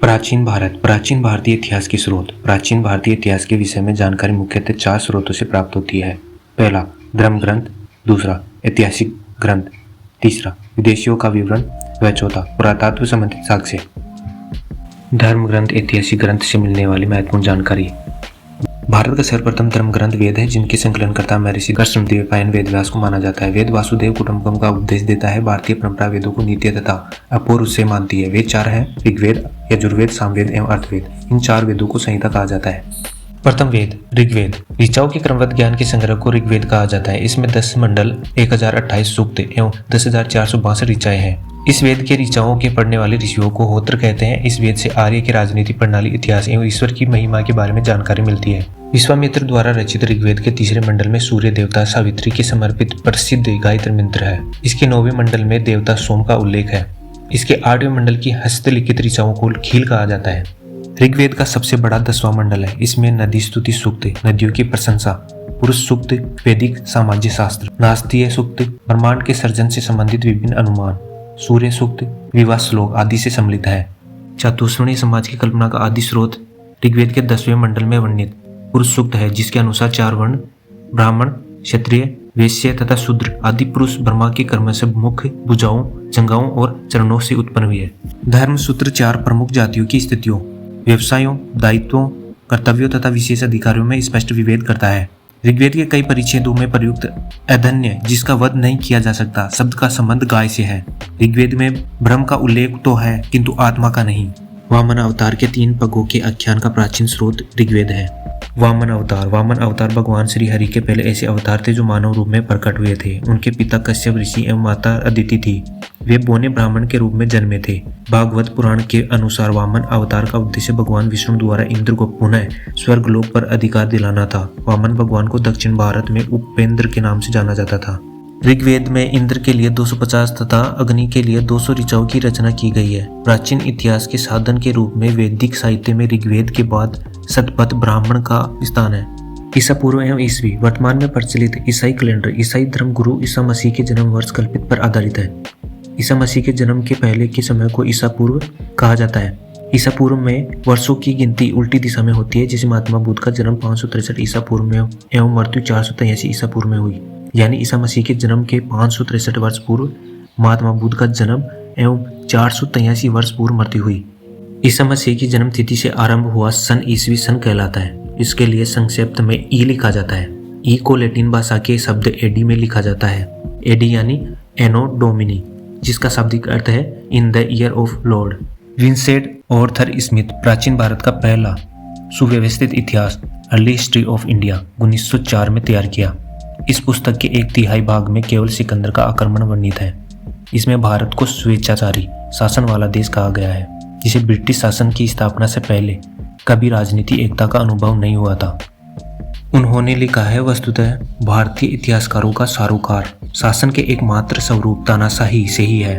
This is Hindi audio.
प्राचीन भारत। प्राचीन भारतीय इतिहास की स्रोत। प्राचीन भारतीय इतिहास के विषय में जानकारी मुख्यतः 4 स्रोतों से प्राप्त होती है। पहला, धर्म ग्रंथ। दूसरा, ऐतिहासिक ग्रंथ। तीसरा, विदेशियों का विवरण। व चौथा, पुरातत्व संबंधित साक्ष्य। धर्म ग्रंथ। ऐतिहासिक ग्रंथ से मिलने वाली महत्वपूर्ण जानकारी। भारत का सर्वप्रथम धर्म ग्रंथ वेद है, जिनके संकलनकर्ता महर्षि कृष्णदेवराय वेदव्यास को माना जाता है। वेद वासुदेव कुटुंबकम का उपदेश देता है। भारतीय परंपरा वेदों को नित्य तथा अपूर्व से मानती है। वेद 4 हैं: ऋग्वेद, यजुर्वेद, सामवेद एवं अर्थवेद। इन 4 वेदों को संहिता कहा जाता है। प्रथम वेद ऋग्वेद। ऋचाओं के क्रमबद्ध ज्ञान के संग्रह को ऋग्वेद कहा जाता है। इसमें 10 मंडल, 1028 सूक्त एवं 10,462 ऋचाएं हैं। इस वेद के ऋचाओं के पढ़ने वाले ऋषियों को होत्र कहते हैं। इस वेद से आर्य की राजनीति प्रणाली, इतिहास एवं ईश्वर की महिमा के बारे में जानकारी मिलती है। विश्वामित्र द्वारा रचित ऋग्वेद के तीसरे मंडल में सूर्य देवता सावित्री के समर्पित प्रसिद्ध गायत्री मंत्र है। इसके 9वें मंडल में देवता सोम का उल्लेख है। इसके 8वें मंडल की हस्तलिखित ऋचाओं को खील कहा जाता है। ऋग्वेद का सबसे बड़ा 10वां मंडल है। इसमें नदी स्तुति सूक्त, नदियों की प्रशंसा, पुरुष सूक्त, वैदिक सामाज्य शास्त्र, नास्तीय सूक्त, ब्रह्मांड के सर्जन से संबंधित विभिन्न अनुमान, सूर्य सूक्त, विवाह श्लोक आदि से सम्मिलित है। चातुर्वर्णीय समाज की कल्पना का आदि स्रोत ऋग्वेद के 10वें मंडल में वर्णित पुरुष सूक्त है, जिसके अनुसार 4 वर्ण ब्राह्मण, क्षत्रिय, वैश्य तथा शूद्र आदि पुरुष ब्रह्मा के कर्म से मुख, भुजाओं, जंघाओं और चरणों से उत्पन्न हुए। धर्म सूत्र 4 प्रमुख जातियों की स्थितियों, व्यवसायों, दायित्वों, कर्तव्यों तथा विशेष अधिकारियों में स्पष्ट विभेद करता है। ऋग्वेद के कई परिच्छेदों में प्रयुक्त अधन्य, जिसका वध नहीं किया जा सकता, शब्द का संबंध गाय से है। ऋग्वेद में ब्रह्म का उल्लेख तो है, किंतु आत्मा का नहीं। वामन अवतार के 3 पगों के आख्यान का प्राचीन स्रोत ऋग्वेद है। वामन अवतार भगवान श्री हरि के पहले ऐसे अवतार थे जो मानव रूप में प्रकट हुए थे। उनके पिता कश्यप ऋषि एवं माता अदिति थी। वे बोने ब्राह्मण के रूप में जन्मे थे। भागवत पुराण के अनुसार वामन अवतार का उद्देश्य भगवान विष्णु द्वारा इंद्र को पुनः स्वर्गलोक पर अधिकार दिलाना था। वामन भगवान को दक्षिण भारत में उपेंद्र के नाम से जाना जाता था। ऋग्वेद में इंद्र के लिए 250 तथा अग्नि के लिए 200 ऋचाओं की रचना की गई है। प्राचीन इतिहास के साधन के रूप में वैदिक साहित्य में ऋग्वेद के बाद शतपथ ब्राह्मण का स्थान है। ईसा पूर्व एवं ईसवी। वर्तमान में प्रचलित ईसाई कैलेंडर ईसाई धर्म गुरु ईसा मसीह के जन्म वर्ष कल्पित पर आधारित है। ईसा मसीह के जन्म के पहले के समय को ईसा पूर्व कहा जाता है। ईसा पूर्व में वर्षों की गिनती उल्टी दिशा में होती है, जिसे महात्मा बुद्ध का जन्म 563 ईसा पूर्व में एवं मृत्यु 483 ईसा पूर्व में हुई। यानी ईसा मसीह के जन्म के 563 वर्ष पूर्व महात्मा बुद्ध का जन्म एवं 483 वर्ष पूर्व मृत्यु हुई। ईसा मसीह की जन्म तिथि से आरंभ हुआ सन ईसवी सन कहलाता है। इसके लिए संक्षिप्त में ई लिखा जाता है। ई को लैटिन भाषा के शब्द एडी में लिखा जाता है। एडी यानी एनो डोमिनी, जिसका शाब्दिक अर्थ है in the year of Lord. Vincent Arthur Smith. प्राचीन भारत का पहला सुव्यवस्थित इतिहास अर्ली हिस्ट्री ऑफ इंडिया 1904 में तैयार किया। इस पुस्तक के 1/3 भाग में केवल सिकंदर का आक्रमण वर्णित है। इसमें भारत को स्वेच्छाचारी शासन वाला देश कहा गया है, जिसे ब्रिटिश शासन की स्थापना से पहले कभी राजनीति एकता का अनुभव नहीं हुआ था। उन्होंने लिखा है, वस्तुतः भारतीय इतिहासकारों का सारोकार शासन के एकमात्र स्वरूप तानाशाही से ही है।